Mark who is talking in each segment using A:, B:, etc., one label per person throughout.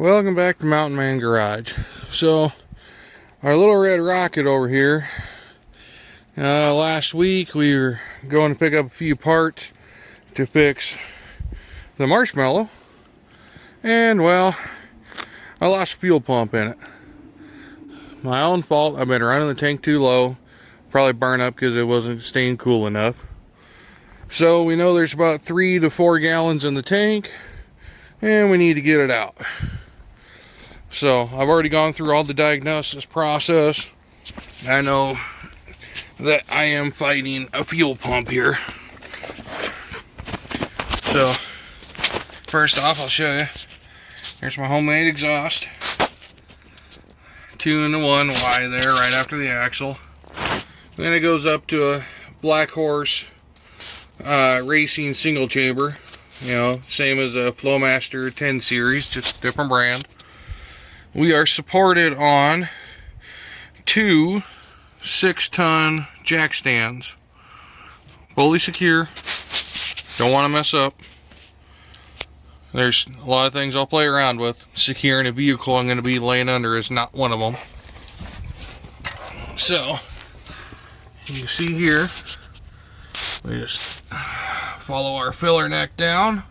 A: Welcome back to Mountain Man Garage. So, our little red rocket over here, last week we were going to pick up a few parts to fix the marshmallow, and well, I lost a fuel pump in it. My own fault. I've been running the tank too low, probably burn up because it wasn't staying cool enough. So we know there's about 3 to 4 gallons in the tank, and we need to get it out. So I've already gone through all the diagnosis process. I know that I am fighting a fuel pump here. So first off, I'll show you. Here's my homemade exhaust. 2-in-1 Y there right after the axle. Then it goes up to a Black Horse racing single chamber. You know, same as a Flowmaster 10 series, just different brand. We are supported on 2 6-ton jack stands. Fully secure. Don't want to mess up. There's a lot of things I'll play around with. Securing a vehicle I'm going to be laying under is not one of them. So, you see here, we just follow our filler neck down.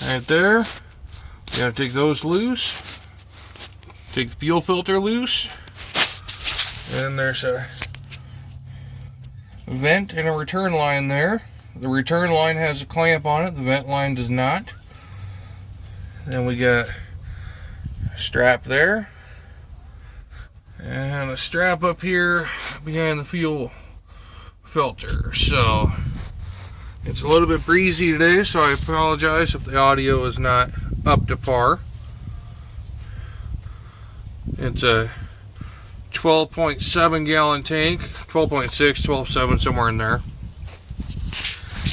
A: Right there. You gotta take those loose. Take the fuel filter loose. And there's a vent and a return line there. The return line has a clamp on it, the vent line does not. Then we got a strap there. And a strap up here behind the fuel filter. So it's a little bit breezy today, so I apologize if the audio is not up to par. It's a 12.7 gallon tank, 12.6, 12.7, somewhere in there.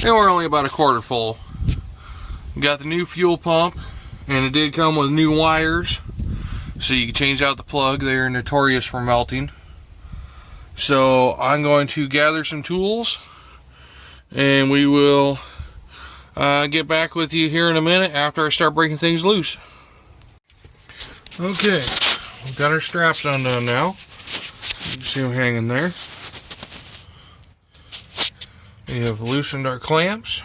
A: And we're only about a quarter full. We got the new fuel pump, and it did come with new wires, so you can change out the plug. They are notorious for melting. So I'm going to gather some tools, and we will get back with you here in a minute after I start breaking things loose. Okay, we've got our straps undone now. You can see them hanging there. We have loosened our clamps,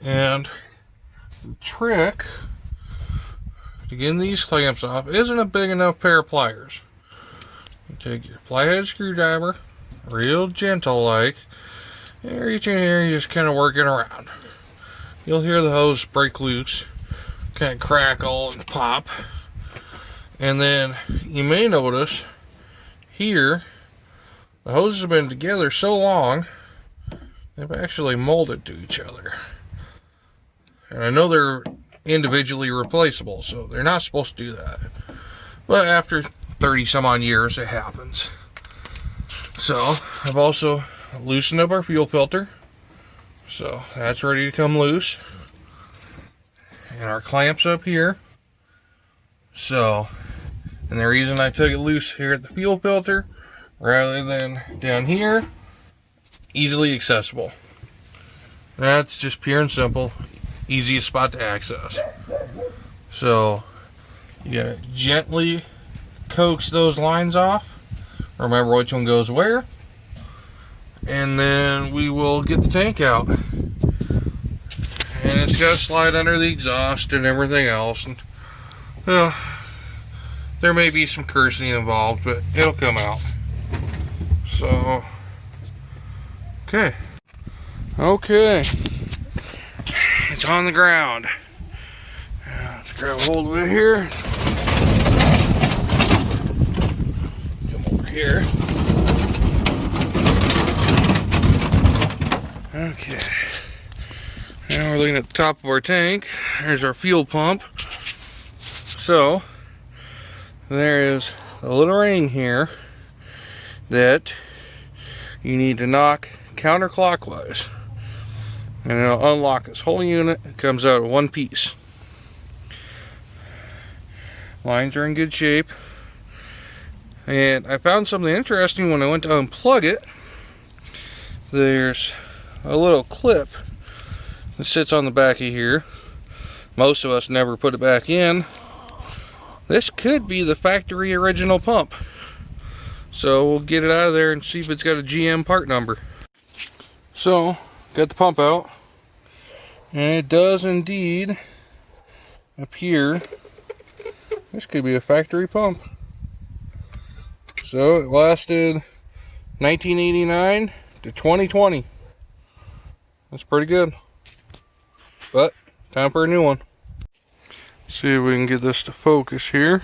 A: and the trick to getting these clamps off isn't a big enough pair of pliers. You take your flathead screwdriver, real gentle like, and reach in here and just kind of work it around. You'll hear the hose break loose, kind of crackle and pop. And then you may notice here, the hoses have been together so long, they've actually molded to each other. And I know they're individually replaceable, so they're not supposed to do that. But after 30 some odd years, it happens. So I've also loosened up our fuel filter. So that's ready to come loose. And our clamps up here. So, and the reason I took it loose here at the fuel filter rather than down here, easily accessible. That's just pure and simple, easiest spot to access. So you gotta gently coax those lines off, remember which one goes where, and then we will get the tank out. And it's got to slide under the exhaust and everything else, and well, there may be some cursing involved, but it'll come out. So okay, it's on the ground. Let's grab a hold of it here. Come over here. Okay. Now we're looking at the top of our tank. There's our fuel pump. So there is a little ring here that you need to knock counterclockwise, and it'll unlock this whole unit. It comes out of one piece. Lines are in good shape, and I found something interesting when I went to unplug it. There's a little clip that sits on the back of here Most of us never put it back in. This could be the factory original pump. So we'll get it out of there and see if it's got a GM part number. So, got the pump out. And it does indeed appear this could be a factory pump. So it lasted 1989 to 2020. That's pretty good. But time for a new one. See if we can get this to focus here.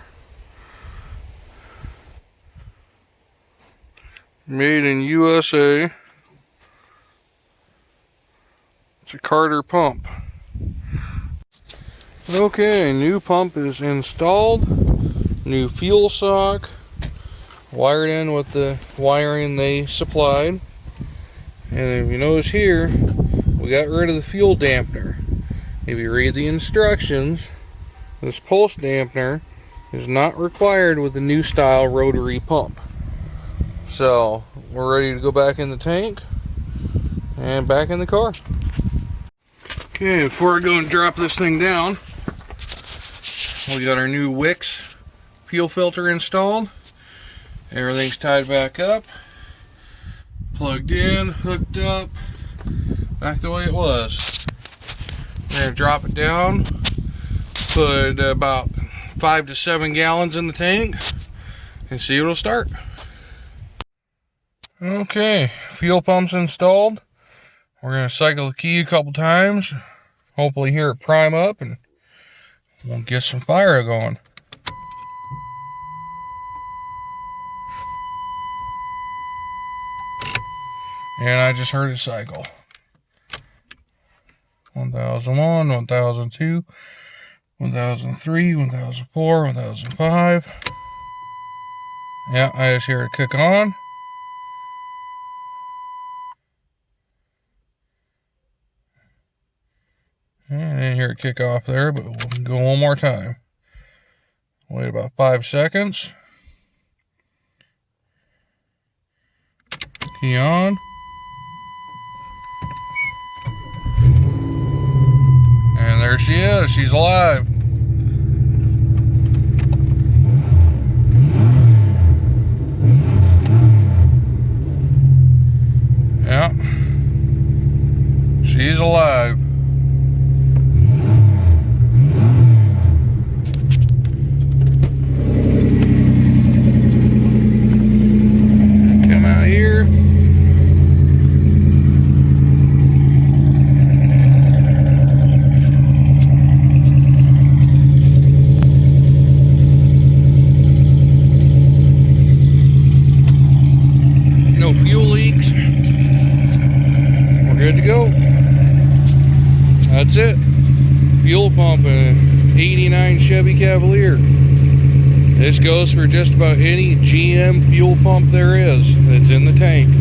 A: Made in USA. It's a Carter pump. Okay, new pump is installed. New fuel sock. Wired in with the wiring they supplied. And if you notice here, we got rid of the fuel dampener. If you read the instructions, this pulse dampener is not required with the new style rotary pump. So we're ready to go back in the tank and back in the car. Okay, before I go and drop this thing down, we got our new Wix fuel filter installed. Everything's tied back up, plugged in, hooked up, back the way it was. We're going to drop it down, put about 5 to 7 gallons in the tank, and see if it'll start. Okay, fuel pump's installed. We're going to cycle the key a couple times, hopefully hear it prime up, and we'll get some fire going. And I just heard it cycle. 1001, 1002, 1003, 1004, 1005. Yeah, I just hear it kick on. I didn't hear it kick off there, but we'll go one more time. Wait about 5 seconds. Key on. And there she is. She's alive. Yeah. She's alive. Come out here. No fuel leaks. We're good to go. That's it. Fuel pump, an 89 Chevy Cavalier. This goes for just about any GM fuel pump there is that's in the tank.